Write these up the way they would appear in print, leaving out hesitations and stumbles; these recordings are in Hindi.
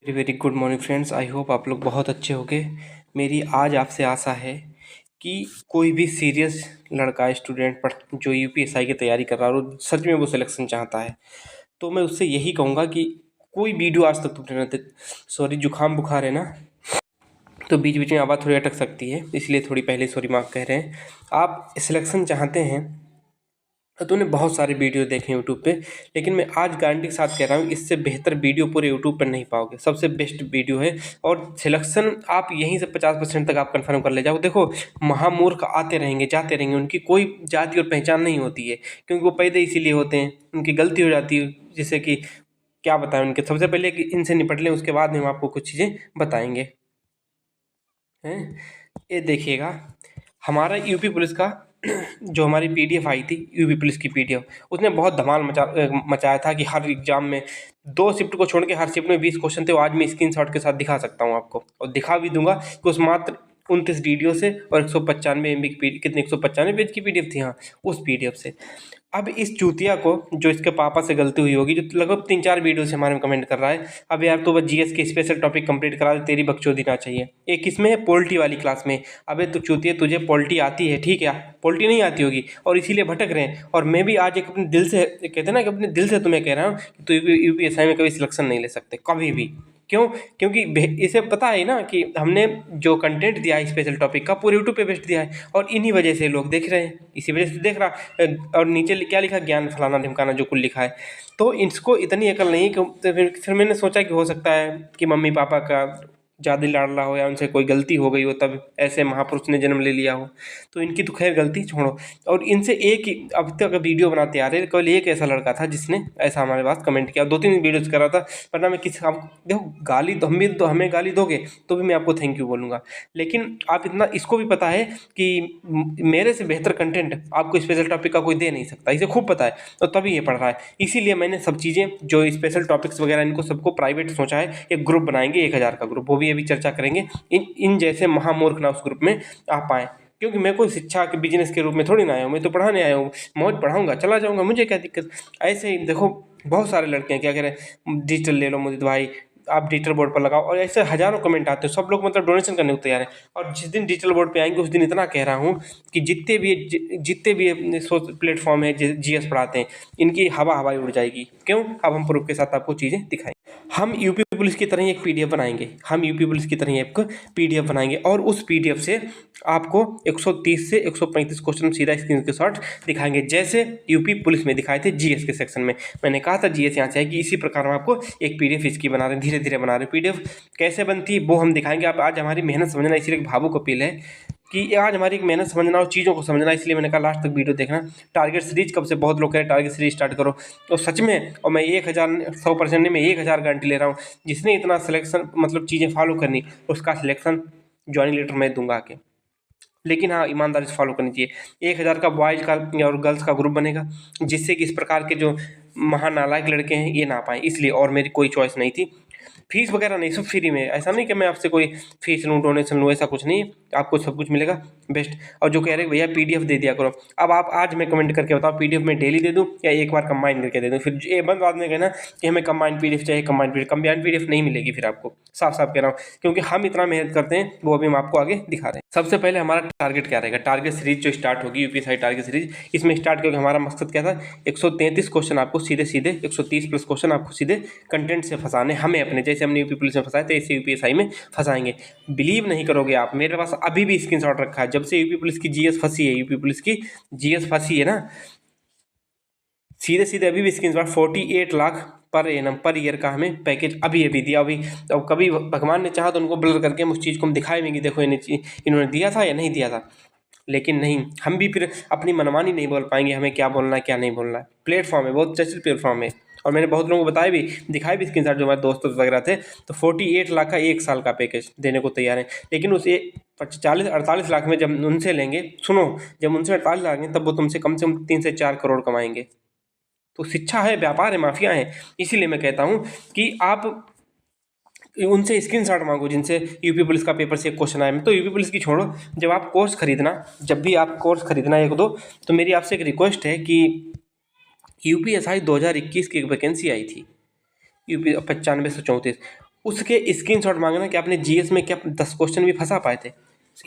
Very very good morning friends. I hope आप लोग बहुत अच्छे होंगे। मेरी आज आपसे आशा है कि कोई भी सीरियस लड़का स्टूडेंट पढ़ जो यूपीएसआई की तैयारी कर रहा है और सच में वो सिलेक्शन चाहता है, तो मैं उससे यही कहूँगा कि कोई वीडियो आज तक तुमने ना सॉरी जुकाम बुखार है ना, तो बीच बीच में आवाज़ थोड़ी अटक सकती है, इसलिए थोड़ी पहले सॉरी माफ़ कह रहे हैं। आप सिलेक्शन चाहते हैं तो तूने बहुत सारे वीडियो देखे यूट्यूब पे, लेकिन मैं आज गारंटी के साथ कह रहा हूँ इससे बेहतर वीडियो पूरे यूट्यूब पर नहीं पाओगे। सबसे बेस्ट वीडियो है और सिलेक्शन आप यहीं से 50% तक आप कंफर्म कर ले जाओ। देखो, महामूर्ख आते रहेंगे जाते रहेंगे, उनकी कोई जाति और पहचान नहीं होती है, क्योंकि वो पैदा इसीलिए होते हैं। उनकी गलती हो जाती है, जैसे कि क्या बताएं उनके। सबसे पहले कि इनसे निपट लें, उसके बाद में हम आपको कुछ चीज़ें बताएंगे हैं। ये देखिएगा, हमारा यूपी पुलिस का जो हमारी पीडीएफ आई थी, यूपी पुलिस की पीडीएफ, उसने बहुत धमाल मचाया था कि हर एग्जाम में 2 शिफ्ट को छोड़ के हर शिफ्ट में 20 क्वेश्चन थे। वो आज मैं स्क्रीनशॉट के साथ दिखा सकता हूँ आपको, और दिखा भी दूंगा कि उस मात्र 29 वीडियो से और 195 MB की कितने 195 पेज की पीडीएफ थी, हाँ, उस पीडीएफ से। अब इस चूतिया को, जो इसके पापा से गलती हुई होगी, जो लगभग 3-4 वीडियो से हमारे में कमेंट कर रहा है, अब यार तो बस जीएस के स्पेशल टॉपिक कंप्लीट करा दे, तेरी बकचोदी ना चाहिए। एक किसमें है, पोल्ट्री वाली क्लास में। अबे तो चूतिया, तुझे पोल्ट्री आती है, ठीक है, पोल्ट्री नहीं आती होगी और इसीलिए भटक रहे हैं। और मैं भी आज एक अपने दिल से कहते हैं ना कि अपने दिल से तुम्हें कह रहा हूँ कि तो यूपीएसआई में कभी सिलेक्शन नहीं ले सकते, कभी भी। क्यों? क्योंकि इसे पता है ना कि हमने जो कंटेंट दिया है स्पेशल टॉपिक का, पूरे यूट्यूब पे बेस्ट दिया है, और इन्हीं वजह से लोग देख रहे हैं, इसी वजह से देख रहा। और नीचे क्या लिखा, ज्ञान फलाना ढिमकाना जो कुल लिखा है। तो इसको इतनी अकल नहीं कि तो फिर मैंने सोचा कि हो सकता है कि मम्मी पापा का ज़्यादा लाडला हो या उनसे कोई गलती हो गई हो, तब ऐसे महापुरुष ने जन्म ले लिया हो। तो इनकी तो खैर गलती छोड़ो, और इनसे एक ही अब तक वीडियो बनाते आ रहे हैं। केवल एक ऐसा लड़का था जिसने ऐसा हमारे पास कमेंट किया, 2-3 वीडियोज़ कर रहा था, वरना मैं किसी आप देखो, गाली तो हमें गाली दोगे तो भी मैं आपको थैंक यू बोलूँगा, लेकिन आप इतना इसको भी पता है कि मेरे से बेहतर कंटेंट आपको स्पेशल टॉपिक का कोई दे नहीं सकता, इसे खूब पता है, तो तभी ये पढ़ रहा है। इसीलिए मैंने सब चीज़ें जो स्पेशल टॉपिक्स वगैरह इनको सबको प्राइवेट सोचा है। एक ग्रुप बनाएंगे 1000 का ग्रुप, वो भी अभी चर्चा करेंगे। इन जैसे महामूर्ख ना उस ग्रुप में आ पाएँ, क्योंकि मैं कोई शिक्षा के बिजनेस के रूप में थोड़ी ना आया हूँ, मैं तो पढ़ाने आया हूँ। मौज पढ़ाऊँगा, चला जाऊँगा, मुझे क्या दिक्कत। ऐसे ही देखो, बहुत सारे लड़के हैं क्या कह रहे हैं, डिजिटल ले लो मुदित भाई, आप डिजिटल बोर्ड पर लगाओ, और ऐसे हज़ारों कमेंट आते हैं। सब लोग मतलब डोनेशन करने को तैयार हैं। और जिस दिन डिजिटल बोर्ड पे आएंगे उस दिन इतना कह रहा हूँ कि जितने भी प्लेटफॉर्म है जीएस पढ़ाते हैं, इनकी हवाई उड़ जाएगी। क्यों? अब हम प्रूफ के साथ आपको चीज़ें दिखाएंगे। हम यूपी पुलिस की तरह एक पीडीएफ बनाएंगे, हम यूपी पुलिस की तरह एक पीडीएफ बनाएंगे, और उस पीडीएफ से आपको 130 से 135 क्वेश्चन सीधा स्क्रीन के शॉट दिखाएंगे, जैसे यूपी पुलिस में दिखाए थे जीएस के सेक्शन में। मैंने कहा था जीएस यहाँ से आएगी, इसी प्रकार हम आपको एक पीडीएफ इसकी बना रहे हैं, धीरे धीरे बना रहे हैं। पीडीएफ कैसे बनती है वो हम दिखाएंगे। आप आज हमारी मेहनत समझना, इसीलिए एक भावुक अपील है कि आज हमारी एक मेहनत समझना और चीज़ों को समझना, इसलिए मैंने कहा लास्ट तक वीडियो देखना। टारगेट सीरीज कब से बहुत लोग कह रहे हैं टारगेट सीरीज स्टार्ट करो, तो सच में, और मैं 1,000 100% नहीं, मैं 1000 गारंटी ले रहा हूँ, जिसने इतना सिलेक्शन मतलब चीज़ें फॉलो करनी, उसका सिलेक्शन ज्वाइनिंग लेटर मैं दूंगा आके। लेकिन हाँ, ईमानदारी से फॉलो करनी चाहिए। 1000 का बॉयज़ का और गर्ल्स का ग्रुप बनेगा, जिससे कि इस प्रकार के जो महानालायक लड़के हैं ये ना पाएँ, इसलिए। और मेरी कोई चॉइस नहीं थी, फीस वगैरह नहीं, सब फ्री में। ऐसा नहीं कि मैं आपसे कोई फीस लूँ, डोनेशन लूँ, ऐसा कुछ नहीं। आपको सब कुछ मिलेगा बेस्ट। और जो कह रहे हैं भैया पीडीएफ दे दिया करो, अब आप आज मैं कमेंट करके बताओ, पीडीएफ में डेली दे दूँ या एक बार कंबाइन करके दे दूँ? फिर ये बंद बाद में कहना कि हमें कंबाइन पीडीएफ चाहिए, कंबाइन पीडीएफ नहीं मिलेगी फिर आपको, साफ साफ कह रहा हूँ, क्योंकि हम इतना मेहनत करते हैं, वो अभी हम आपको आगे दिखा रहे हैं। सबसे पहले हमारा टारगेट क्या रहेगा, टारगेट सीरीज जो स्टार्ट होगी यूपीएसआई टारगेट सीरीज, इसमें स्टार्ट करके हमारा मकसद क्या था, 133 क्वेश्चन आपको सीधे 130 प्लस क्वेश्चन आपको सीधे कंटेंट से फंसाने, हमें अपने, जैसे हमने यूपी पुलिस में फंसाए थे ऐसे यूपीएसआई में फंसाएंगे। बिलीव नहीं करोगे आप, मेरे पास अभी भी स्क्रीनशॉट रखा है, जब से यूपी पुलिस की जीएस फंसी है, यूपी पुलिस की जीएस फंसी है ना, सीधे सीधे अभी भी screenshot 48 lakh per annum per year का हमें पैकेज अभी दिया। अभी अब कभी भगवान ने चाहा तो उनको ब्लर करके उस चीज़ को हम दिखाए भी कि देखो इन्होंने दिया था या नहीं दिया था, लेकिन नहीं, हम भी फिर अपनी मनमानी नहीं बोल पाएंगे, हमें क्या बोलना है क्या नहीं बोलना है। प्लेटफॉर्म है, बहुत चर्चित प्लेटफॉर्म है, और मैंने बहुत लोगों को बताया भी, दिखाए भी स्क्रीनशॉट जो हमारे दोस्त वगैरह थे। तो 48 लाख का 1 साल का पैकेज देने को तैयार है, लेकिन उस 40-48 लाख में जब उनसे लेंगे, सुनो, जब उनसे 48 लाख लेंगे तब वो तुमसे कम से कम 3 से 4 करोड़ कमाएंगे। तो शिक्षा है, व्यापार है, माफिया है। इसीलिए मैं कहता हूँ कि आप उनसे स्क्रीनशॉट मांगो जिनसे यूपी पुलिस का पेपर से एक क्वेश्चन आया। तो यूपी पुलिस की छोड़ो, जब आप कोर्स खरीदना, जब भी आप कोर्स खरीदना एक दो, तो मेरी आपसे एक रिक्वेस्ट है कि यूपीएसआई 2021 की एक वैकेंसी आई थी, यूपी 9534, उसके स्क्रीनशॉट मांगना कि आपने जीएस में क्या 10 क्वेश्चन भी फंसा पाए थे,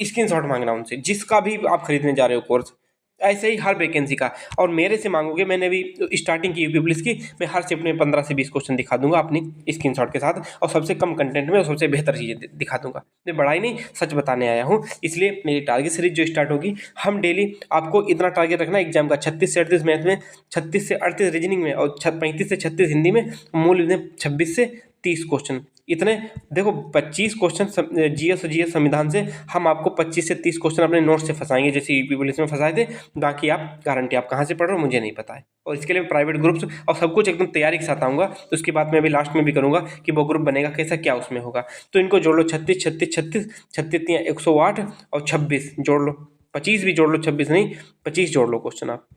स्क्रीनशॉट मांगना उनसे, जिसका भी आप खरीदने जा रहे हो कोर्स। ऐसे ही हर वैकेंसी का। और मेरे से मांगोगे, मैंने अभी स्टार्टिंग की यूपी पुलिस की, मैं हर शिफ्ट में 15 से 20 क्वेश्चन दिखा दूंगा अपनी स्क्रीनशॉट के साथ, और सबसे कम कंटेंट में और सबसे बेहतर चीज़ें दिखा दूंगा। मैं बड़ाई नहीं, सच बताने आया हूँ। इसलिए मेरी टारगेट सीरीज जो स्टार्ट होगी, हम डेली आपको इतना टारगेट रखना एग्जाम का, 36 से 38 मैथ में, 36 से 38 रीजनिंग में, और 35 से 36 हिंदी में, मूल में 26 से 30 क्वेश्चन। इतने देखो, 25 क्वेश्चन जीएस संविधान से हम आपको 25 से 30 क्वेश्चन अपने नोट से फंसाएंगे, जैसे यूपी पुलिस में फंसाए थे। बाकी आप गारंटी, आप कहाँ से पढ़ रहे हो मुझे नहीं पता है। और इसके लिए प्राइवेट ग्रुप्स और सब कुछ एकदम तैयारी के साथ आऊँगा। तो उसकी बात मैं अभी लास्ट में भी करूँगा कि वो ग्रुप बनेगा कैसा, क्या उसमें होगा। तो इनको जोड़ लो, 36 36 36 36 108 और 26 जोड़ लो, 25 भी जोड़ लो, 26 नहीं 25 जोड़ लो क्वेश्चन आप।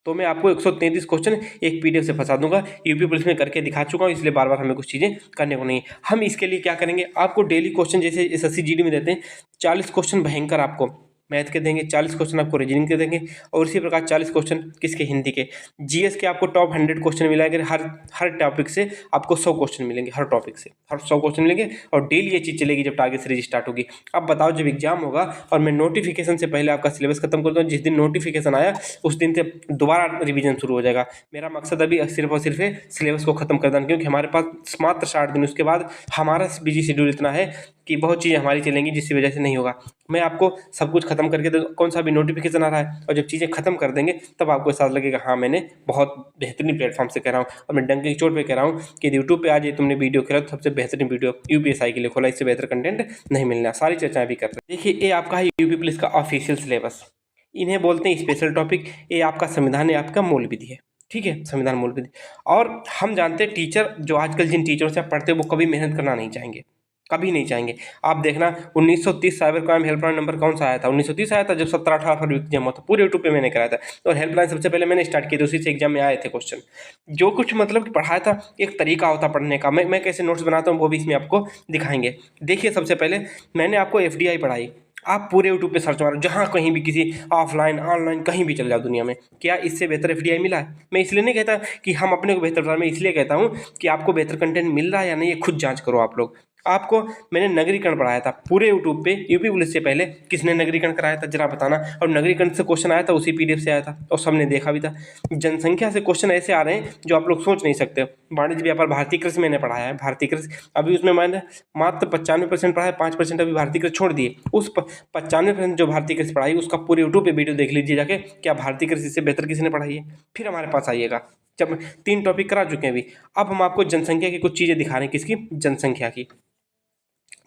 तो मैं आपको 133 क्वेश्चन एक पीडीएफ से फंसा दूंगा। यूपी पुलिस में करके दिखा चुका हूँ, इसलिए बार बार हमें कुछ चीज़ें करने को नहीं है। हम इसके लिए क्या करेंगे, आपको डेली क्वेश्चन जैसे एसएससी जीडी में देते हैं, 40 क्वेश्चन भयंकर आपको मैथ के देंगे, 40 क्वेश्चन आपको रीजनिंग के देंगे, और इसी प्रकार 40 क्वेश्चन किसके, हिंदी के। जीएस के आपको टॉप 100 क्वेश्चन मिलेंगे, हर हर टॉपिक से आपको 100 क्वेश्चन मिलेंगे, हर टॉपिक से हर 100 क्वेश्चन मिलेंगे। और डेली ये चीज़ चलेगी जब टारगेट सीरीज स्टार्ट होगी। अब बताओ, जब एग्जाम होगा और मैं नोटिफिकेशन से पहले आपका सिलेबस खत्म कर दूँ, जिस दिन नोटिफिकेशन आया उस दिन से दोबारा रिवीजन शुरू हो जाएगा। मेरा मकसद अभी सिर्फ और सिर्फ है सिलेबस को खत्म कर देना, क्योंकि हमारे पास मात्र 60 दिन, उसके बाद हमारा बिजी शेड्यूल इतना है कि बहुत चीज़ें हमारी चलेंगी, जिसकी वजह से नहीं होगा। मैं आपको सब कुछ खत्म करके दे, कौन सा भी नोटिफिकेशन आ रहा है, और जब चीज़ें खत्म कर देंगे तब आपको एहसास लगेगा हाँ मैंने बहुत बेहतरीन प्लेटफॉर्म से कह रहा हूँ, और मैं डंके की चोट पे कह रहा हूँ कि यूट्यूब पे आज ये तुमने वीडियो खोला तो सबसे बेहतरीन वीडियो यूपीएसआई के लिए खोला, इससे बेहतर कंटेंट नहीं मिलना। सारी चर्चाएं भी कर रहे हैं। देखिए, ये आपका है यूपी पुलिस का ऑफिशियल सिलेबस, इन्हें बोलते हैं स्पेशल टॉपिक। ये आपका संविधान है, आपका मूल विधि है, ठीक है, संविधान मूल विधि। और हम जानते हैं टीचर, जो आजकल जिन टीचरों से आप पढ़ते हैं वो कभी मेहनत करना नहीं चाहेंगे, कभी नहीं चाहेंगे। आप देखना 1930 साइबर क्राइम हेल्पलाइन नंबर कौन सा आया था, 1930 आया था, जब 17-18 फरवरी एग्जाम हुआ था, पूरे यूट्यूब पे मैंने कराया था। और हेल्पलाइन सबसे पहले मैंने स्टार्ट किया था, उसी से एग्जाम में आए थे क्वेश्चन। जो कुछ मतलब कि पढ़ाया था, एक तरीका होता पढ़ने का। मैं कैसे नोट्स बनाता हूँ वो भी इसमें आपको दिखाएंगे। देखिए, सबसे पहले मैंने आपको एफडीआई पढ़ाई। आप पूरे यूट्यूब पे सर्च मारो, जहाँ कहीं भी, किसी ऑफलाइन ऑनलाइन कहीं भी चल जाओ दुनिया में, क्या इससे बेहतर एफडीआई मिला है? मैं इसलिए नहीं कहता कि हम अपने को बेहतर बता रहे हैं, मैं इसलिए कहता हूँ कि आपको बेहतर कंटेंट मिल रहा है या नहीं, ये खुद जांच करो आप लोग। आपको मैंने नगरीकरण पढ़ाया था पूरे यूट्यूब पे, यूपी पुलिस से पहले किसने नगरीकरण कराया था जरा बताना। और नगरीकरण से क्वेश्चन आया था, उसी पीडीएफ से आया था, और सबने देखा भी था। जनसंख्या से क्वेश्चन ऐसे आ रहे हैं जो आप लोग सोच नहीं सकते। वाणिज्य व्यापार भारतीय कृषि मैंने पढ़ाया है, भारतीय कृषि अभी उसमें मैंने मात्र 95% पढ़ा है, 5% अभी भारतीय कृषि छोड़ दिए। उस 95% जो भारतीय कृषि पढ़ाई, उसका पूरे यूट्यूब पे वीडियो देख लीजिए जाके, क्या भारतीय कृषि से बेहतर किसी ने पढ़ाई है? फिर हमारे पास आइएगा। जब 3 टॉपिक करा चुके हैं अभी, अब हम आपको जनसंख्या की कुछ चीज़ें दिखा रहे हैं। किसकी? जनसंख्या की।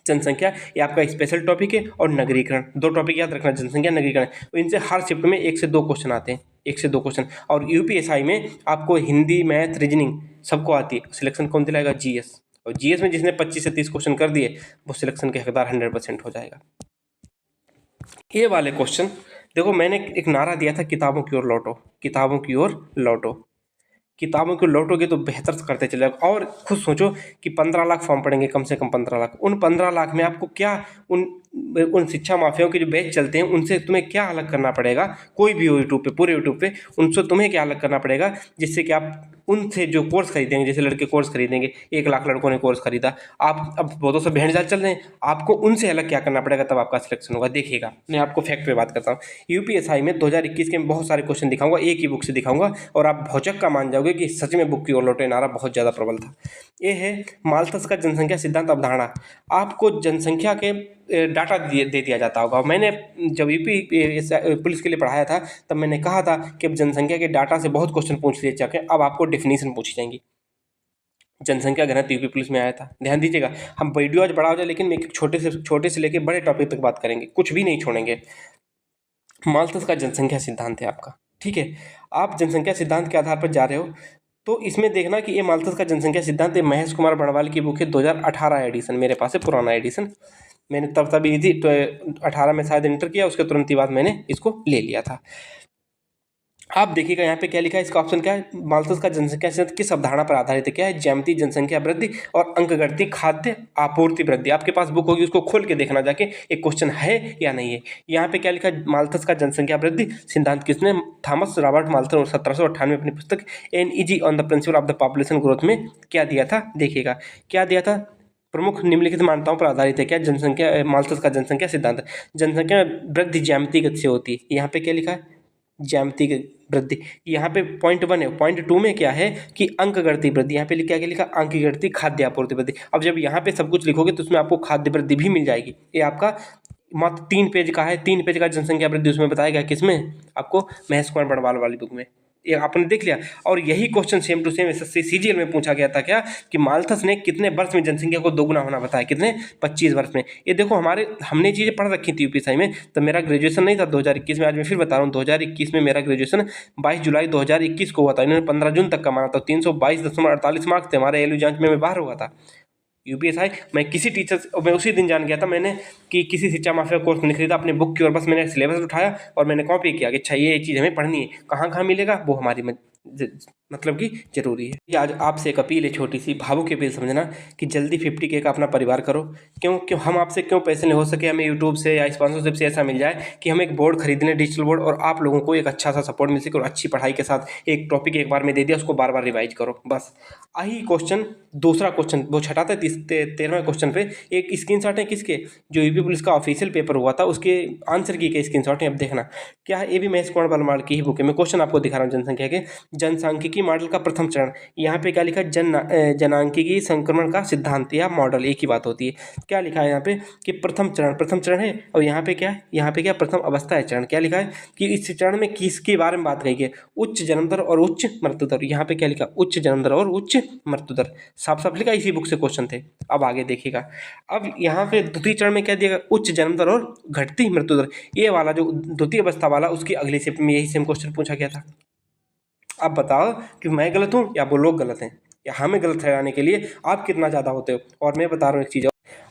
जनसंख्या ये आपका स्पेशल टॉपिक है, और नगरीकरण, 2 टॉपिक याद रखना, जनसंख्या नगरीकरण। तो इनसे हर शिफ्ट में 1 से 2 क्वेश्चन आते हैं, 1 से 2 क्वेश्चन। और यूपीएसआई में आपको हिंदी, मैथ, रीजनिंग सबको आती है। सिलेक्शन कौन दिलाएगा? जीएस। और जीएस में जिसने 25 से 30 क्वेश्चन कर दिए वो सिलेक्शन के हकदार 100% हो जाएगा। ये वाले क्वेश्चन देखो, मैंने एक नारा दिया था, किताबों की ओर लौटो, किताबों की ओर लौटो। किताबों को लौटोगे तो बेहतर करते चले जाओगे। और खुद सोचो कि 15 लाख फॉर्म पड़ेंगे, कम से कम 15 लाख। उन 15 लाख में आपको क्या, उन शिक्षा माफियाओं के जो बैच चलते हैं उनसे तुम्हें क्या अलग करना पड़ेगा? कोई भी हो यूट्यूब पे, पूरे यूट्यूब पे, उनसे तुम्हें क्या अलग करना पड़ेगा जिससे कि आप उनसे जो कोर्स खरीदेंगे, जैसे लड़के कोर्स खरीदेंगे, 1 लाख लड़कों ने कोर्स खरीदा, आप अब वो तो सब भेड़ चाल चल रहे हैं, आपको उनसे अलग क्या करना पड़ेगा, तब आपका सिलेक्शन होगा। देखिएगा, मैं आपको फैक्ट पे बात करता हूँ। यूपीएसआई में 2021 के बहुत सारे क्वेश्चन दिखाऊंगा, एक ही बुक से दिखाऊंगा, और आप भौचक का मान जाओगे कि सच में बुक की ओर लौटे नारा बहुत ज़्यादा प्रबल था। ये है माल्थस का जनसंख्या सिद्धांत अवधारणा। आपको जनसंख्या के डाटा दे दिया जाता होगा। मैंने जब यूपी पुलिस के लिए पढ़ाया था तब मैंने कहा था कि अब जनसंख्या के डाटा से बहुत क्वेश्चन पूछ लिए जाके, अब आपको डेफिनेशन पूछी जाएंगी। जनसंख्या घनत्व यूपी पुलिस में आया था, ध्यान दीजिएगा। हम वीडियो आज बड़ा हो जाए, लेकिन मैं एक छोटे से लेके बड़े टॉपिक तक बात करेंगे, कुछ भी नहीं छोड़ेंगे। माल्थस का जनसंख्या सिद्धांत है आपका, ठीक है। आप जनसंख्या सिद्धांत के आधार पर जा रहे हो, तो इसमें देखना कि ये माल्थस का जनसंख्या सिद्धांत है, महेश कुमार बड़वाल की बुक है, 2018 एडिशन, मेरे पास है पुराना एडिशन। मैंने तभी थी तो 18 में शायद इंटर किया, उसके तुरंत ही बाद मैंने इसको ले लिया था। आप देखिएगा यहाँ पे क्या लिखा है, इसका ऑप्शन क्या है? माल्थस का जनसंख्या सिद्धांत किस अवधारणा पर आधारित है? क्या है? ज्यामितीय जनसंख्या वृद्धि और अंकगणितीय खाद्य आपूर्ति वृद्धि। आपके पास बुक होगी, उसको खोल के देखना जाके एक क्वेश्चन है या नहीं है। यहाँ पे क्या लिखा है? माल्थस का जनसंख्या वृद्धि सिद्धांत किसने? थॉमस रॉबर्ट माल्थस, 1798 अपनी पुस्तक NEG on the principle of the population growth में क्या दिया था? देखिएगा क्या दिया था, प्रमुख निम्नलिखित मान्यताओं पर आधारित है। क्या जनसंख्या माल्थस का जनसंख्या सिद्धांत। जनसंख्या में वृद्धि ज्यामितीय गति से होती है। यहाँ पे क्या लिखा है? ज्यामितीय वृद्धि। यहाँ पे पॉइंट 1 है। पॉइंट 2 में क्या है कि अंक गणितीय वृद्धि। यहाँ पे क्या क्या लिखा? अंक गणितीय खाद्य आपूर्ति वृद्धि। अब जब यहाँ पे सब कुछ लिखोगे तो उसमें आपको खाद्य वृद्धि भी मिल जाएगी। ये आपका मात्र 3 पेज का है। 3 पेज का जनसंख्या वृद्धि उसमें बताया गया। किसमें? आपको महेश कुमार बड़वाल वाली बुक में। ये आपने देख लिया। और यही question same to same SSC CGL में पूछा गया था। क्या कि माल्थस ने कितने वर्ष में जनसंख्या को दोगुना होना बताया? कितने? 25 वर्ष में। ये देखो हमने चीज़ें पढ़ रखी थी यूपीएससी में। तो मेरा ग्रेजुएशन नहीं था 2021 में। आज मैं फिर बता रहा हूँ 2021 में मेरा ग्रेजुएशन 22 जुलाई 2021 को हुआ था। इन्होंने 15 जून तक का माना था। 322.48 मार्क्स थे हमारे। एलयू जांच में मैं बाहर हुआ था। यूपीएसआई मैं किसी टीचर से मैं उसी दिन जान गया था मैंने कि किसी शिक्षा माफिया कोर्स नहीं खरीदा अपने बुक की और बस मैंने सिलेबस उठाया और मैंने कॉपी किया कि अच्छा ये चीज़ हमें पढ़नी है। कहाँ कहाँ मिलेगा वो हमारी मतलब कि जरूरी है। ये आज आपसे एक अपील है, छोटी सी भावुक अपील समझना, कि जल्दी 50K का अपना परिवार करो। क्यों हम आपसे क्यों पैसे नहीं हो सके हमें यूट्यूब से या स्पॉन्सरशिप से ऐसा मिल जाए कि हम एक बोर्ड खरीद लें, डिजिटल बोर्ड, और आप लोगों को एक अच्छा सा सपोर्ट मिल सके और अच्छी पढ़ाई के साथ एक टॉपिक एक बार में दे दिया, उसको बार बार रिवाइज करो। बस यही क्वेश्चन। दूसरा क्वेश्चन वो छठाता है 13वें क्वेश्चन पे एक स्क्रीनशॉट है किसके? जो यूपी पुलिस का ऑफिशियल पेपर हुआ था उसके आंसर की के स्क्रीनशॉट है। अब देखना क्या है। ये भी महेश कुमार बलमाल की ही बुक है। मैं क्वेश्चन आपको दिखा रहा हूँ। जनसंख्या के जनसांख्यिकी मॉडल का प्रथम चरण। यहाँ पे क्या लिखा है? जनांकिकी संक्रमण का सिद्धांत या मॉडल, एक ही बात होती है। क्या लिखा है यहाँ पे कि प्रथम चरण है। और यहाँ पे क्या है? यहाँ पे क्या प्रथम अवस्था है चरण। क्या लिखा है कि इस चरण में किसके बारे में बात कही गई? उच्च जन्म दर और उच्च मृत्यु दर। यहाँ पे क्या लिखा? उच्च जन्म दर और उच्च मृत्यु दर। साफ साफ लिखा, इसी बुक से क्वेश्चन थे। अब आगे देखिएगा। अब यहाँ पे द्वितीय चरण में क्या दिया? उच्च जन्म दर और घटती मृत्यु दर। ये वाला जो द्वितीय अवस्था वाला उसकी अगली शिफ्ट में यही सेम क्वेश्चन पूछा गया था। अब बताओ कि मैं गलत हूँ या वो लोग गलत हैं, या हमें गलत ठहराने के लिए आप कितना ज़्यादा होते हो। और मैं बता रहा हूँ एक चीज़,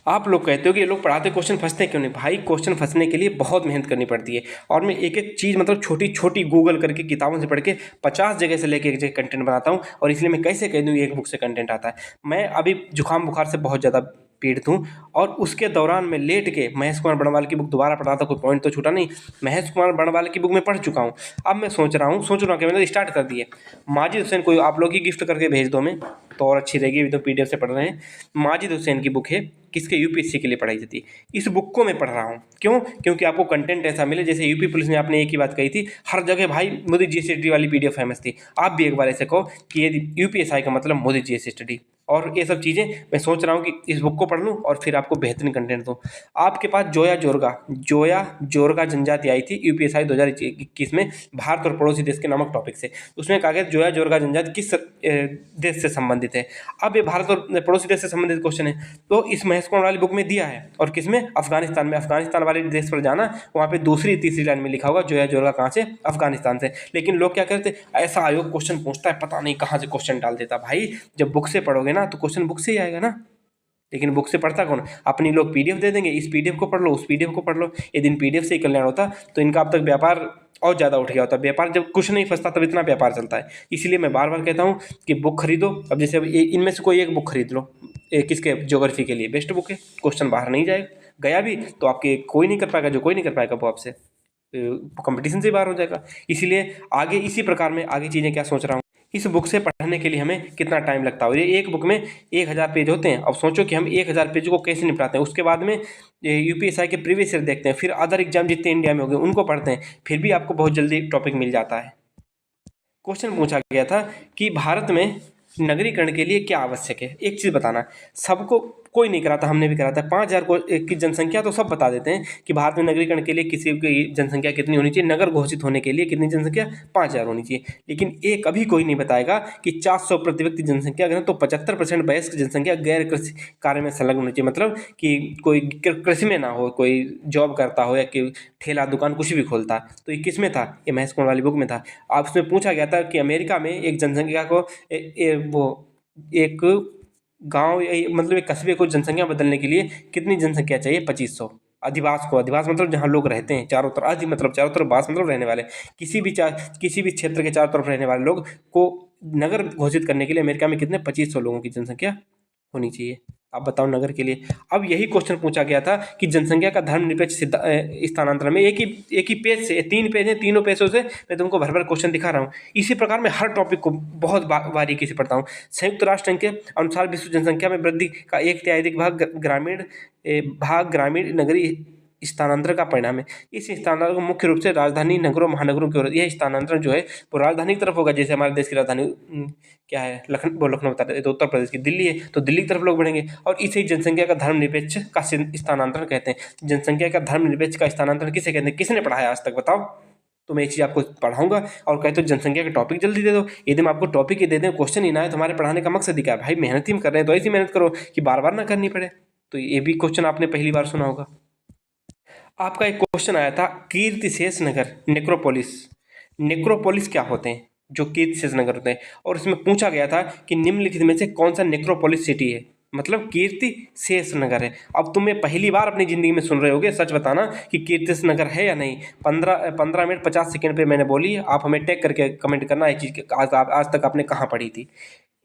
आप लोग कहते हो कि ये लोग पढ़ाते क्वेश्चन फंसते क्यों नहीं। भाई क्वेश्चन फंसने के लिए बहुत मेहनत करनी पड़ती है। और मैं एक एक चीज़ मतलब छोटी छोटी गूगल करके किताबों से पढ़ के 50 जगह से लेके एक जगह कंटेंट बनाता हूँ। और इसलिए मैं कैसे कह दूँ एक बुक से कंटेंट आता है। मैं अभी जुकाम बुखार से बहुत ज़्यादा पीड़ित हूँ और उसके दौरान मैं लेट के महेश कुमार बड़वाल की बुक दोबारा पढ़ा था। कोई पॉइंट तो छूटा नहीं। महेश कुमार बड़वाल की बुक में पढ़ चुका हूँ। अब मैं सोच रहा हूँ कि मैंने स्टार्ट कर दिए। माजिद हुसैन को आप लोग ही गिफ्ट करके भेज दो मैं तो और अच्छी रहेगी। अभी तो पीडीएफ से पढ़ रहे हैं। माजिद हुसैन की बुक है, किसके? यूपीएससी के लिए पढ़ाई जाती है। इस बुक को मैं पढ़ रहा हूँ। क्यों? क्योंकि आपको कंटेंट ऐसा मिले। जैसे यूपी पुलिस में आपने एक ही बात कही थी, हर जगह भाई मोदी जी स्टडी वाली पीडीएफ फेमस थी। आप भी एक बार ऐसे कहो कि ये यूपीएसआई का मतलब मोदी जी स्टडी। और ये सब चीज़ें मैं सोच रहा हूँ कि इस बुक को पढ़ लूँ और फिर आपको बेहतरीन कंटेंट दूँ। आपके पास जोया जोरगा जनजाति आई थी यूपीएसआई 2021 में, भारत और पड़ोसी देश के नामक टॉपिक से। उसमें कहा गया जोया जोरगा जनजाति किस देश से संबंधित है। अब ये भारत और पड़ोसी देश से संबंधित क्वेश्चन है तो इस महेश कुमार वाली बुक में दिया है। और किसमें? अफगानिस्तान में। अफगानिस्तान वाले देश पर जाना, वहाँ पे दूसरी तीसरी लाइन में लिखा होगा जोया जोरगा कहाँ से? अफगानिस्तान से। लेकिन लोग क्या करते? ऐसा आयोग क्वेश्चन पूछता है, पता नहीं कहाँ से क्वेश्चन डाल देता। भाई जब बुक से पढ़ोगे ना तो क्वेश्चन बुक से ही आएगा ना। लेकिन बुक से पढ़ता कौन? अपनी लोग पीडीएफ दे देंगे, इस पीडीएफ को पढ़ लो, उस पीडीएफ को पढ़ लो। यदि इन पीडीएफ से ही कल्याण होता तो इनका अब तक व्यापार और ज़्यादा उठ गया होता। व्यापार जब कुछ नहीं फंसता तब इतना व्यापार चलता है। इसलिए मैं बार बार कहता हूँ कि बुक खरीदो। अब जैसे अब इनमें से कोई एक बुक खरीद लो, किसके? ज्योग्राफी के लिए बेस्ट बुक है। क्वेश्चन बाहर नहीं जाएगा, गया भी तो आपके कोई नहीं कर पाएगा। जो कोई नहीं कर पाएगा वो आपसे कंपटीशन से बाहर हो जाएगा। इसीलिए आगे इसी प्रकार में आगे चीज़ें क्या सोच रहा हूँ, इस बुक से पढ़ने के लिए हमें कितना टाइम लगता है। और ये एक बुक में 1000 पेज होते हैं। अब सोचो कि हम 1000 पेज को कैसे निपटाते हैं। उसके बाद में यूपीएसआई के प्रीवियस ईयर देखते हैं, फिर अदर एग्जाम जितने इंडिया में हो गए उनको पढ़ते हैं, फिर भी आपको बहुत जल्दी टॉपिक मिल जाता है। क्वेश्चन पूछा गया था कि भारत में नगरीकरण के लिए क्या आवश्यक है। एक चीज़ बताना, सबको कोई नहीं कराता, हमने भी कराता है। 5000 की जनसंख्या तो सब बता देते हैं कि भारत में नगरीकरण के लिए किसी की जनसंख्या कितनी होनी चाहिए, नगर घोषित होने के लिए कितनी जनसंख्या? 5000 होनी चाहिए। लेकिन ये कभी कोई नहीं बताएगा कि 400 प्रति व्यक्ति जनसंख्या अगर है तो 75% वयस्क जनसंख्या गैर कृषि कार्य में संलग्न होनी चाहिए। मतलब कि कोई कृषि में ना हो, कोई जॉब करता हो या कि ठेला दुकान कुछ भी खोलता। तो ये किस में था? ये महेश कुमार वाली बुक में था। आप उसमें पूछा गया था कि अमेरिका में एक जनसंख्या को एक गांव मतलब एक कस्बे को जनसंख्या बदलने के लिए कितनी जनसंख्या चाहिए? 2500। अधिवास मतलब जहाँ लोग रहते हैं चारों तरफ, अधि मतलब चारों तरफ, वास मतलब रहने वाले, किसी भी क्षेत्र के चारों तरफ रहने वाले लोग को नगर घोषित करने के लिए अमेरिका में कितने? 2500 लोगों की जनसंख्या होनी चाहिए। आप बताओ नगर के लिए। अब यही क्वेश्चन पूछा गया था कि जनसंख्या का धर्मनिरपेक्ष स्थानांतरण में एक ही पेज से 3 पेज है, तीनों पेजों से मैं तुमको भर भर क्वेश्चन दिखा रहा हूँ। इसी प्रकार मैं हर टॉपिक को बहुत बारीकी से पढ़ता हूँ। संयुक्त राष्ट्र संघ के अनुसार विश्व जनसंख्या में वृद्धि का 1/3 अधिक भाग ग्रामीण नगरीय स्थानांतरण का परिणाम है। इस स्थानांतरण को मुख्य रूप से राजधानी नगरों महानगरों की ओर, यह स्थानांतरण जो है वो राजधानी की तरफ होगा। जैसे हमारे देश की राजधानी क्या है, लखनऊ बता रहे तो उत्तर प्रदेश की दिल्ली है, तो दिल्ली की तरफ लोग बढ़ेंगे। और इसे जनसंख्या का धर्मनिरपेक्ष का स्थानांतरण कहते हैं। जनसंख्या का धर्मनिरपेक्ष का स्थानांतरण किसे कहते हैं, किसने पढ़ाया आज तक बताओ। तो मैं ये चीज़ आपको पढ़ाऊंगा और कहते हो जनसंख्या के टॉपिक जल्दी दे दो। यदि मैं आपको टॉपिक ही दे दें, क्वेश्चन ही ना है, तो हमारे पढ़ाने का मकसद ही क्या है भाई। मेहनत ही हम कर रहे हैं तो ऐसी मेहनत करो कि बार बार ना करनी पड़े। तो ये भी क्वेश्चन आपने पहली बार सुना होगा। आपका एक क्वेश्चन आया था कीर्तिशेष नगर नेक्रोपोलिस। नेक्रोपोलिस क्या होते हैं, जो कीर्तिशेष नगर होते हैं। और इसमें पूछा गया था कि निम्नलिखित में से कौन सा नेक्रोपोलिस सिटी है, मतलब कीर्ति शेष नगर है। अब तुम ये पहली बार अपनी जिंदगी में सुन रहे होगे, सच बताना कि कीर्ति नगर है या नहीं। 15 मिनट 50 सेकंड पे मैंने बोली, आप हमें टैग करके कमेंट करना है चीज़ आज तक आपने कहाँ पढ़ी थी।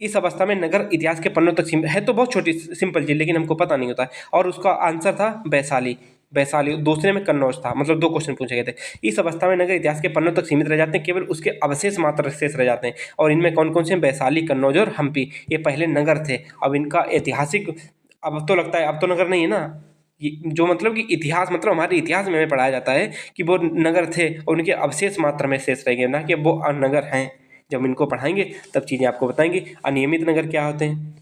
इस अवस्था में नगर इतिहास के पन्नों तक है, तो बहुत छोटी सिंपल चीज, लेकिन हमको पता नहीं होता है। और उसका आंसर था वैशाली। वैशाली दूसरे में कन्नौज था, मतलब 2 क्वेश्चन पूछे गए थे। इस अवस्था में नगर इतिहास के पन्नों तक सीमित रह जाते हैं, केवल उसके अवशेष मात्र शेष रह जाते हैं। और इनमें कौन कौन से, वैशाली, कन्नौज और हम्पी, ये पहले नगर थे। अब इनका ऐतिहासिक, अब तो लगता है अब तो नगर नहीं है ना, जो मतलब कि इतिहास, मतलब हमारे इतिहास में हमें पढ़ाया जाता है कि वो नगर थे और उनके अवशेष मात्र में शेष रह गए, ना कि वो नगर हैं। जब इनको पढ़ाएंगे तब चीज़ें आपको बताएंगे। अनियमित नगर क्या होते हैं,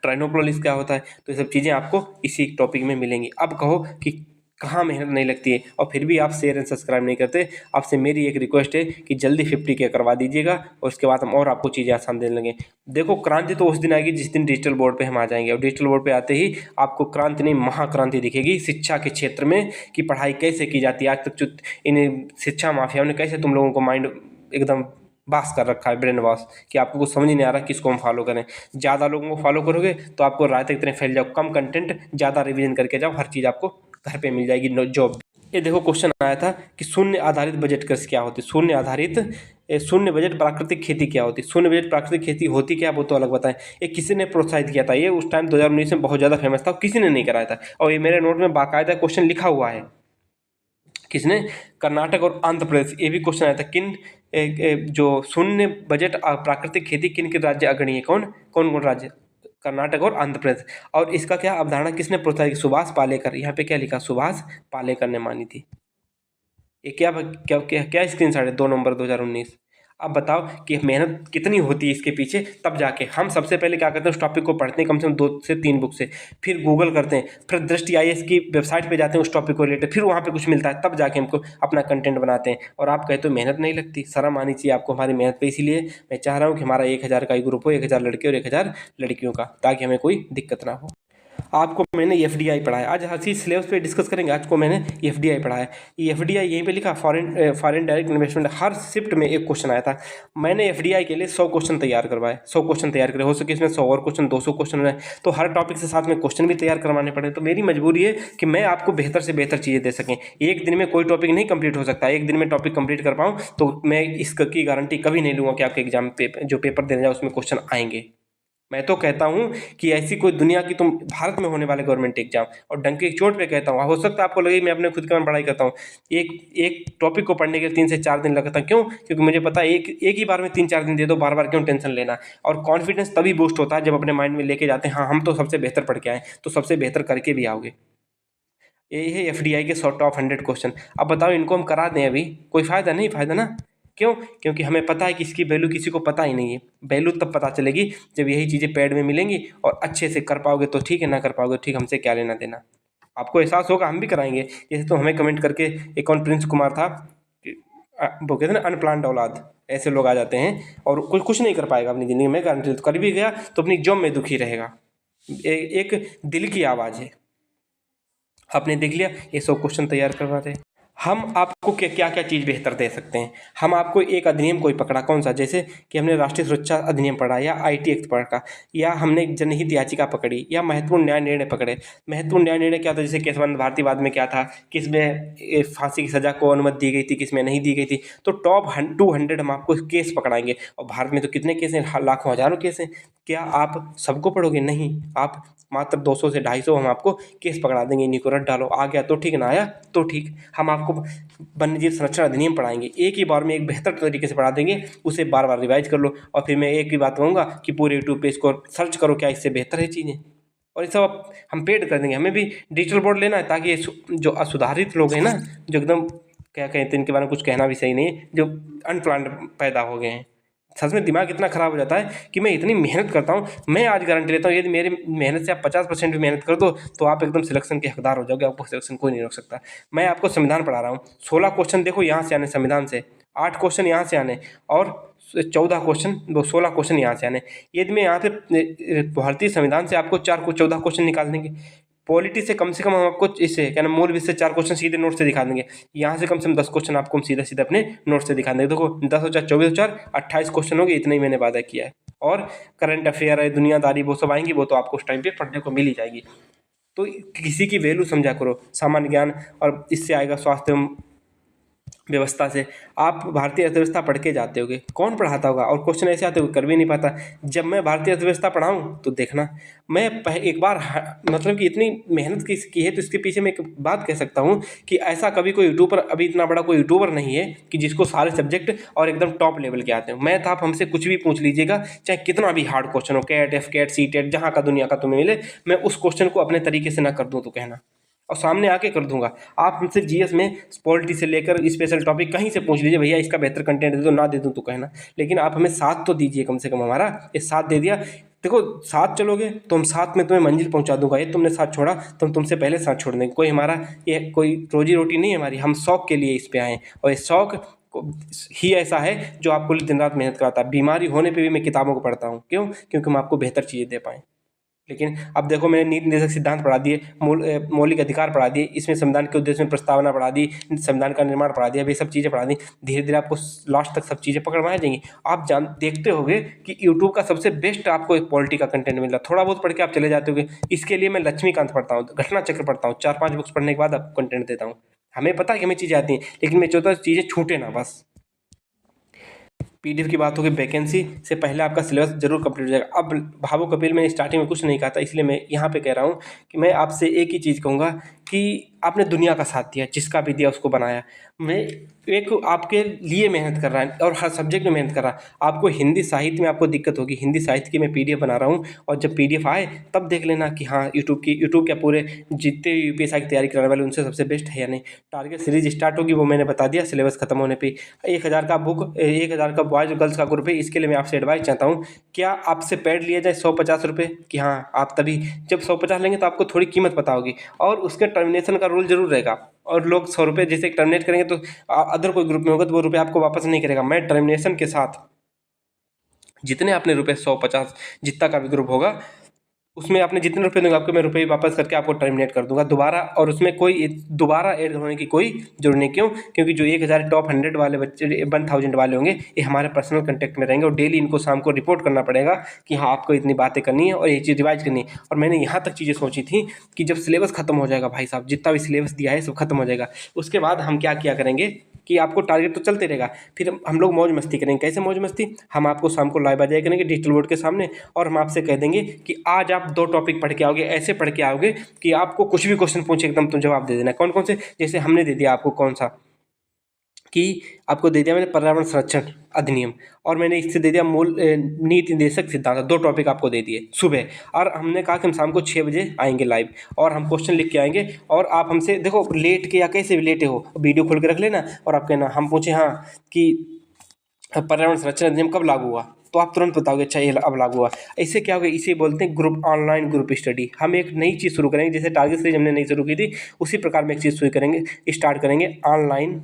ट्राइनोपोलिस क्या होता है, तो ये सब चीज़ें आपको इसी टॉपिक में मिलेंगी। अब कहो कि कहाँ मेहनत नहीं लगती है और फिर भी आप शेयर एंड सब्सक्राइब नहीं करते। आपसे मेरी एक रिक्वेस्ट है कि जल्दी 50 के करवा दीजिएगा और उसके बाद हम और आपको चीज़ें आसान देने लगे। देखो क्रांति तो उस दिन आएगी जिस दिन डिजिटल बोर्ड पे हम आ जाएंगे, और डिजिटल बोर्ड पे आते ही आपको क्रांति नहीं महाक्रांति दिखेगी शिक्षा के क्षेत्र में, कि पढ़ाई कैसे की जाती है। आज तक जो इन शिक्षा माफियाओं ने कैसे तुम लोगों को माइंड एकदम बास कर रखा है, ब्रेन वॉश, कि आपको कुछ समझ नहीं आ रहा किसको हम फॉलो करें। ज़्यादा लोगों को फॉलो करोगे तो आपको रात तक इतने फैल जाओ। कम कंटेंट ज़्यादा रिवीजन करके जाओ, हर चीज़ आपको घर पे मिल जाएगी, जॉब। ये देखो क्वेश्चन आया था कि शून्य आधारित बजट कृषि क्या होती है। शून्य बजट प्राकृतिक खेती क्या होती है। शून्य बजट प्राकृतिक खेती होती क्या, वो तो अलग बताएं। ये किसी ने प्रोत्साहित किया था, ये उस टाइम 2019 में बहुत ज़्यादा फेमस था, किसी ने नहीं कराया था। और ये मेरे नोट में बाकायदा क्वेश्चन लिखा हुआ है, किसने, कर्नाटक और आंध्र प्रदेश। ये भी क्वेश्चन आया था जो शून्य बजट प्राकृतिक खेती किन के राज्य अग्रणी है, कौन कौन राज्य, कर्नाटक और आंध्र प्रदेश। और इसका क्या अवधारणा किसने प्रोत्साहित, सुभाष पालेकर। यहाँ पे क्या लिखा, सुभाष पालेकर ने मानी थी। ये क्या क्या क्या, क्या स्क्रीनशॉट है, 2 नवंबर 2019। अब बताओ कि मेहनत कितनी होती है इसके पीछे। तब जाके हम सबसे पहले क्या करते हैं, उस टॉपिक को पढ़ते हैं कम से कम 2 से 3 बुक से, फिर गूगल करते हैं, फिर दृष्टि आईएएस की वेबसाइट पे जाते हैं उस टॉपिक को रिलेटेड, फिर वहाँ पे कुछ मिलता है, तब जाके हमको अपना कंटेंट बनाते हैं। और आप कहते हो मेहनत नहीं लगती, शर्म आनी चाहिए आपको हमारी मेहनत पे। इसीलिए मैं चाह रहा हूँ कि हमारा 1000 का ही ग्रुप हो, 1000 लड़के और 1000 लड़कियों का, ताकि हमें कोई दिक्कत ना हो। आपको मैंने एफडीआई पढ़ाया, आज हर चीज़ सिलेबस पे डिस्कस करेंगे। आज को मैंने एफडीआई पढ़ाया। ये एफडीआई यहीं पे लिखा, फॉरेन डायरेक्ट इन्वेस्टमेंट। हर शिफ्ट में एक क्वेश्चन आया था। मैंने एफडीआई के लिए 100 क्वेश्चन तैयार करवाए, 100 क्वेश्चन तैयार करे, हो सके इसमें 100 और क्वेश्चन, 200 क्वेश्चन रहे, तो हर टॉपिक से साथ में क्वेश्चन भी तैयार करवाने पड़े। तो मेरी मजबूरी है कि मैं आपको बेहतर से बेहतर चीज़ें दे सकें। एक दिन में कोई टॉपिक नहीं कंप्लीट हो सकता, एक दिन में टॉपिक कंप्लीट कर पाऊँ तो मैं इसकी गारंटी कभी नहीं लूँगा कि आपके एग्जाम जो पेपर देने जाओ उसमें क्वेश्चन आएंगे। मैं तो कहता हूं कि ऐसी कोई दुनिया की, तुम भारत में होने वाले गवर्नमेंट एग्जाम, और डंके की चोट पे कहता हूं, हो सकता है आपको लगे मैं अपने खुद का पढ़ाई करता हूं। एक एक टॉपिक को पढ़ने के लिए 3 से 4 दिन लगता है। क्यों? क्योंकि मुझे पता है एक ही बार में 3-4 दिन दे दो, बार बार क्यों टेंशन लेना। और कॉन्फिडेंस तभी बूस्ट होता है जब अपने माइंड में लेके जाते हैं हाँ हम तो सबसे बेहतर पढ़ के आए, तो सबसे बेहतर करके भी आओगे। यही है एफडीआई के टॉप 100 क्वेश्चन। अब बताओ इनको हम करा दें अभी, कोई फायदा नहीं, फायदा ना। क्यों? क्योंकि हमें पता है कि इसकी वैल्यू किसी को पता ही नहीं है। वैल्यू तब पता चलेगी जब यही चीज़ें पेड में मिलेंगी, और अच्छे से कर पाओगे तो ठीक है, ना कर पाओगे ठीक, हमसे क्या लेना देना। आपको एहसास होगा, हम भी कराएंगे। जैसे तो हमें कमेंट करके एक और प्रिंस कुमार था कि वो कहते हैं ना अनप्लान्ड औलाद, ऐसे लोग आ जाते हैं और कोई कुछ नहीं कर पाएगा अपनी ज़िंदगी में, गारंटी। तो कर भी गया तो अपनी जॉब में दुखी रहेगा। एक दिल की आवाज़ है। आपने देख लिया, ये 100 क्वेश्चन तैयार करवा रहे। हम आपको क्या क्या क्या चीज़ बेहतर दे सकते हैं। हम आपको एक अधिनियम कोई पकड़ा, कौन सा, जैसे कि हमने राष्ट्रीय सुरक्षा अधिनियम पढ़ा या आईटी एक्ट पढ़ा, या हमने जनहित याचिका पकड़ी या महत्वपूर्ण न्याय निर्णय पकड़े। महत्वपूर्ण न्याय निर्णय क्या था, जैसे केशवानंद भारती वाद में क्या था, किसमें फांसी की सजा को अनुमति दी गई थी, किसमें नहीं दी गई थी। तो टॉप 200 हम आपको केस पकड़ाएंगे। और भारत में तो कितने केस हैं, लाखों हजारों केस हैं। क्या आप सबको पढ़ोगे? नहीं, आप मात्र 200 से 250 हम आपको केस पकड़ा देंगे। इन्हीं को रट डालो, आ गया तो ठीक, ना आया तो ठीक। हम आपको वन्यजीव संरक्षण अधिनियम पढ़ाएंगे, एक ही बार में एक बेहतर तरीके से पढ़ा देंगे, उसे बार बार रिवाइज कर लो। और फिर मैं एक ही बात कहूँगा कि पूरे यूट्यूब पे इसको सर्च करो, क्या इससे बेहतर है चीज़ें। और ये सब हम पेड कर देंगे। हमें भी डिजिटल बोर्ड लेना है, ताकि ये जो असुधारित लोग हैं ना, जो एकदम क्या कहते हैं, इनके बारे में कुछ कहना भी सही नहीं है, जो अनप्लान्ड पैदा हो गए हैं। सच में दिमाग इतना ख़राब हो जाता है कि मैं इतनी मेहनत करता हूँ। मैं आज गारंटी लेता हूँ, यदि मेरी मेहनत से आप 50% भी मेहनत कर दो तो आप एकदम सिलेक्शन के हकदार हो जाओगे। आपको सिलेक्शन कोई नहीं रोक सकता। मैं आपको संविधान पढ़ा रहा हूँ, 16 क्वेश्चन देखो यहाँ से आने संविधान से, 8 क्वेश्चन यहाँ से आने, और 14 क्वेश्चन, वो 16 क्वेश्चन यहाँ से आने। यदि मैं यहाँ से भारतीय संविधान से आपको 14 क्वेश्चन निकाल देंगे। पॉलिटी से कम हम आपको इससे क्या ना, मूल विषय से 4 क्वेश्चन सीधे नोट से दिखा देंगे। यहाँ से कम 10 क्वेश्चन आपको हम सीधा सीधा अपने नोट से दिखा देंगे। देखो 10 और 4 24 और 4 28 क्वेश्चन हो गए, इतना ही मैंने वादा किया है। और करंट अफेयर है, दुनियादारी, वो सब आएंगी, वो तो आपको उस टाइम पे पढ़ने को मिल ही जाएगी। तो किसी की वैल्यू समझा करो, सामान्य ज्ञान, और इससे आएगा स्वास्थ्य व्यवस्था से। आप भारतीय अर्थव्यवस्था पढ़ के जाते होगे, कौन पढ़ाता होगा, और क्वेश्चन ऐसे आते हुए कर भी नहीं पाता। जब मैं भारतीय अर्थव्यवस्था पढ़ाऊँ तो देखना, मैं एक बार मतलब कि इतनी मेहनत की है, तो इसके पीछे मैं एक बात कह सकता हूँ कि ऐसा कभी कोई यूट्यूबर, अभी इतना बड़ा कोई यूट्यूबर नहीं है कि जिसको सारे सब्जेक्ट और एकदम टॉप लेवल के आते हो। मैं तो, आप हमसे कुछ भी पूछ लीजिएगा, चाहे कितना भी हार्ड क्वेश्चन हो, CAT, AFCAT, CTET, जहाँ का दुनिया का तुम्हें मिले, मैं उस क्वेश्चन को अपने तरीके से ना कर दूँ तो कहना, और सामने आके कर दूंगा। आप हमसे जीएस में पॉलिटी से लेकर स्पेशल टॉपिक कहीं से पूछ लीजिए, भैया इसका बेहतर कंटेंट दे दो, ना दे दूं तो कहना। लेकिन आप हमें साथ तो दीजिए कम से कम, हमारा ये साथ दे दिया। देखो, साथ चलोगे तो हम साथ में तुम्हें मंजिल पहुंचा दूंगा। ये तुमने साथ छोड़ा तो हम तुमसे पहले साथ छोड़ देंगे। कोई हमारा ये कोई रोजी रोटी नहीं है हमारी, हम शौक के लिए इस पे आए हैं, और ये शौक ही ऐसा है जो आपको दिन रात मेहनत कराता है। बीमारी होने पे भी मैं किताबों को पढ़ता हूँ, क्यों? क्योंकि हम आपको बेहतर चीज़ें दे पाएँ। लेकिन अब देखो, मैंने नीति निर्देशक सिद्धांत पढ़ा दिए, मौलिक अधिकार पढ़ा दिए, इसमें संविधान के उद्देश्य में प्रस्तावना पढ़ा दी, संविधान का निर्माण पढ़ा दिया, ये सब चीज़ें पढ़ा दी। धीरे धीरे आपको लास्ट तक सब चीज़ें पकड़ में आ जाएंगी। आप देखते होगे कि यूट्यूब का सबसे बेस्ट आपको एक पॉलिटी का कंटेंट मिल रहा है। थोड़ा बहुत पढ़ के आप चले जाते होगे। इसके लिए मैं लक्ष्मीकांत पढ़ता हूँ, घटना चक्र पढ़ता हूँ, 4-5 बुक्स पढ़ने के बाद आपको कंटेंट देता हूँ। हमें पता है कि हमें चीज़ें आती हैं, लेकिन मैं चाहता हूँ चीज़ें छूटे ना बस। पीडीएफ की बात होगी, वैकेंसी से पहले आपका सिलेबस जरूर कंप्लीट हो जाएगा। अब भावो कपिल, मैंने स्टार्टिंग में कुछ नहीं कहा था, इसलिए मैं यहाँ पे कह रहा हूँ कि मैं आपसे एक ही चीज़ कहूँगा कि आपने दुनिया का साथ दिया, जिसका भी दिया उसको बनाया। मैं एक आपके लिए मेहनत कर रहा है, और हर सब्जेक्ट में मेहनत कर रहा। आपको हिंदी साहित्य में आपको दिक्कत होगी, हिंदी साहित्य की मैं पीडीएफ बना रहा हूँ, और जब पीडीएफ आए तब देख लेना कि हाँ, यूट्यूब क्या पूरे जितने यूपीएससी की तैयारी कराने वाले उनसे सबसे बेस्ट है या नहीं। टारगेट सीरीज स्टार्ट होगी, वो मैंने बता दिया सिलेबस खत्म होने पे। 1000 का बुक, 1000 का बॉयज और गर्ल्स का ग्रुप है। इसके लिए मैं आपसे एडवाइस चाहता हूँ, क्या आपसे पेड लिया जाए 150 रुपये, कि हाँ आप तभी जब 150 लेंगे तो आपको थोड़ी कीमत पता होगी, और उसके टर्मिनेशन का रूल जरूर रहेगा। और लोग 100 रुपये जैसे टर्मिनेट करेंगे तो अदर कोई ग्रुप में होगा तो वो रुपये आपको वापस नहीं करेगा। मैं टर्मिनेशन के साथ जितने आपने रुपये 150 जितना का भी ग्रुप होगा, उसमें आपने जितने रुपए देंगे, आपको मैं रुपए वापस करके आपको टर्मिनेट कर दूंगा दोबारा। और उसमें कोई दोबारा ऐड होने की कोई जरूरत नहीं। क्यों? क्योंकि जो 1000 टॉप 100 वाले बच्चे, 1000 वाले होंगे, ये हमारे पर्सनल कांटेक्ट में रहेंगे, और डेली इनको शाम को रिपोर्ट करना पड़ेगा कि हाँ आपको इतनी बातें करनी है और ये चीज़ रिवाइज करनी है। और मैंने यहाँ तक चीज़ें सोची थी कि जब सिलेबस खत्म हो जाएगा, भाई साहब जितना भी सिलेबस दिया है सब खत्म हो जाएगा, उसके बाद हम क्या किया करेंगे कि आपको टारगेट तो चलते रहेगा, फिर हम लोग मौज मस्ती करेंगे। कैसे मौज मस्ती? हम आपको शाम को लाइव आ जाया करेंगे डिजिटल बोर्ड के सामने, और हम आपसे कह देंगे कि आज आप 2 टॉपिक पढ़ के आओगे, ऐसे पढ़ के आओगे कि आपको कुछ भी क्वेश्चन पूछे एकदम तुम जवाब दे देना। कौन कौन से? जैसे हमने दे दिया आपको, कौन सा कि आपको दे दिया मैंने पर्यावरण संरक्षण अधिनियम, और मैंने इससे दे दिया मूल नीति निर्देशक सिद्धांत, 2 टॉपिक आपको दे दिए सुबह। और हमने कहा कि हम शाम को 6 बजे आएंगे लाइव, और हम क्वेश्चन लिख के आएंगे, और आप हमसे देखो लेट के या कैसे भी लेटे हो, वीडियो खोल के रख लेना, और आप कहना हम पूछे हाँ कि पर्यावरण संरक्षण अधिनियम कब लागू हुआ, तो आप तुरंत बताओगे अच्छा ये अब लागू हुआ। इससे क्या होगा? इसे बोलते हैं ग्रुप, ऑनलाइन ग्रुप स्टडी। हम एक नई चीज़ शुरू करेंगे, जैसे टारगेट सीरीज हमने नई शुरू की थी, उसी प्रकार में एक चीज़ शुरू करेंगे, स्टार्ट करेंगे, ऑनलाइन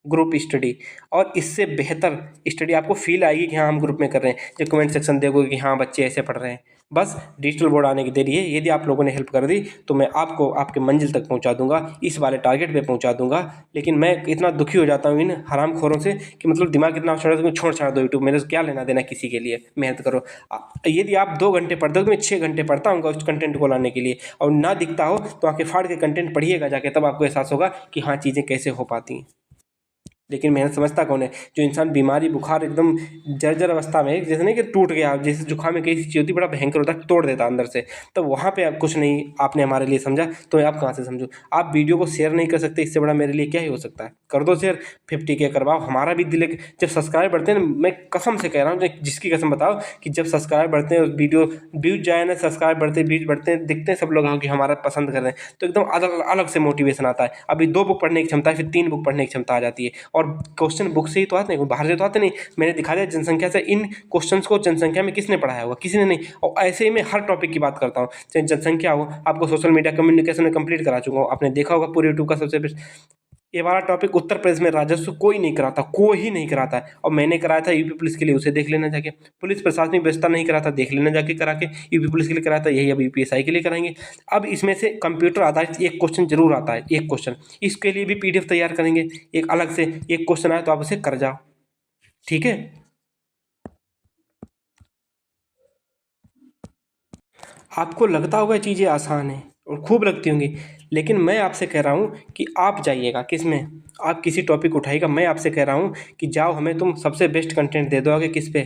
ग्रुप स्टडी। और इससे बेहतर स्टडी आपको फील आएगी कि हाँ हम ग्रुप में कर रहे हैं। जब कमेंट सेक्शन देखोगे कि हाँ बच्चे ऐसे पढ़ रहे हैं, बस डिजिटल बोर्ड आने की देरी है। यदि आप लोगों ने हेल्प कर दी तो मैं आपको आपके मंजिल तक पहुंचा दूंगा, इस वाले टारगेट पे पहुंचा दूंगा। लेकिन मैं इतना दुखी हो जाता हूँ इन हरामखोरों से कि मतलब दिमाग इतना छोड़ छाड़ दो यूट्यूब, मेरे से क्या लेना देना किसी के लिए, मेहनत करो। यदि आप 2 घंटे पढ़ते हो तो मैं 6 घंटे पढ़ता हूँ उस कंटेंट को लाने के लिए, और ना दिखता हो तो आके फाड़ के कंटेंट पढ़िएगा जाके, तब आपको एहसास होगा कि हाँ चीज़ें कैसे हो पाती हैं। लेकिन मेहनत समझता कौन है? जो इंसान बीमारी बुखार एकदम जर्जर अवस्था में है, जैसे नहीं कि टूट गया, जैसे जुकाम में कई चीज़ होती है, बड़ा भयंकर होता है, तोड़ देता है अंदर से, तो वहाँ पे आप कुछ नहीं आपने हमारे लिए समझा, तो मैं आप कहाँ से समझूँ? आप वीडियो को शेयर नहीं कर सकते, इससे बड़ा मेरे लिए क्या ही हो सकता है? कर दो शेयर, 50K करवाओ, हमारा भी दिल है जब सब्सक्राइब बढ़ते हैं ना, मैं कसम से कह रहा हूँ, जिसकी कसम बताओ कि जब सब्सक्राइब बढ़ते हैं, वीडियो व्यूज जाए ना, सब्सक्राइब बढ़ते व्यूज बढ़ते हैं, दिखते हैं सब लोग हाँ कि हमारा पसंद कर रहे हैं, तो एकदम अलग अलग से मोटिवेशन आता है। अभी 2 बुक पढ़ने की क्षमता है, फिर 3 बुक पढ़ने की क्षमता आ जाती है, और क्वेश्चन बुक से ही तो आते हैं, बाहर से तो आते नहीं। मैंने दिखा दिया जनसंख्या से, इन क्वेश्चंस को जनसंख्या में किसने पढ़ाया होगा? किसी ने नहीं। और ऐसे ही मैं हर टॉपिक की बात करता हूँ, चाहे जनसंख्या हो, आपको सोशल मीडिया कम्युनिकेशन में कंप्लीट करा चुका हूँ, आपने देखा होगा पूरे यूट्यूब का सबसे बेस्ट। ये वाला टॉपिक उत्तर प्रदेश में राजस्व कोई नहीं कराता, कोई ही नहीं कराता है, और मैंने कराया था यूपी पुलिस के लिए, उसे देख लेना जाके। पुलिस प्रशासनिक व्यवस्था नहीं कराता, देख लेना जाके करा के। यूपी पुलिस के लिए कराया था, यही अब यूपीएसआई के लिए कराएंगे। अब इसमें से कंप्यूटर आधारित एक क्वेश्चन जरूर आता है, एक क्वेश्चन, इसके लिए भी पीडीएफ तैयार करेंगे एक अलग से। एक क्वेश्चन आया तो आप उसे कर जाओ, ठीक है? आपको लगता होगा चीज़ें आसान हैं और खूब लगती होंगी, लेकिन मैं आपसे कह रहा हूँ कि आप जाइएगा किस में, आप किसी टॉपिक उठाइएगा, मैं आपसे कह रहा हूँ कि जाओ, हमें तुम सबसे बेस्ट कंटेंट दे दो आगे, किस पे?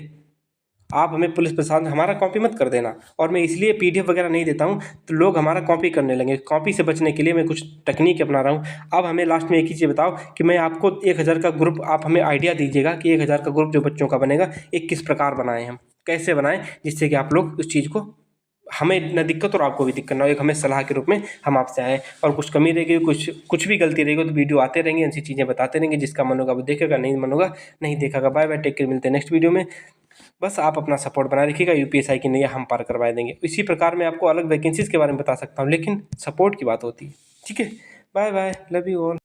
आप हमें पुलिस प्रशासन, हमारा कॉपी मत कर देना। और मैं इसलिए पीडीएफ वगैरह नहीं देता हूँ तो लोग हमारा कॉपी करने लगे, कॉपी से बचने के लिए मैं कुछ तकनीक अपना रहा हूँ। अब हमें लास्ट में एक ही चीज़ बताओ कि मैं आपको 1,000 का ग्रुप, आप हमें आइडिया दीजिएगा कि 1,000 का ग्रुप जो बच्चों का बनेगा, एक किस प्रकार बनाएं, हम कैसे बनाएं जिससे कि आप लोग उस चीज़ को, हमें न दिक्कत और आपको भी दिक्कत ना हो, एक हमें सलाह के रूप में हम आपसे आएँ। और कुछ कमी रहेगी, कुछ कुछ भी गलती रहेगी तो वीडियो आते रहेंगे, ऐसी चीज़ें बताते रहेंगे, जिसका मन होगा वो देखेगा, नहीं मन होगा नहीं देखेगा। बाय बाय, टेक केयर, मिलते हैं नेक्स्ट वीडियो में। बस आप अपना सपोर्ट बनाए रखिएगा, यूपीएसआई की नैया हम पार करवा देंगे। इसी प्रकार मैं आपको अलग वैकेंसीज़ के बारे में बता सकता हूँ, लेकिन सपोर्ट की बात होती है, ठीक है? Bye bye, love you all.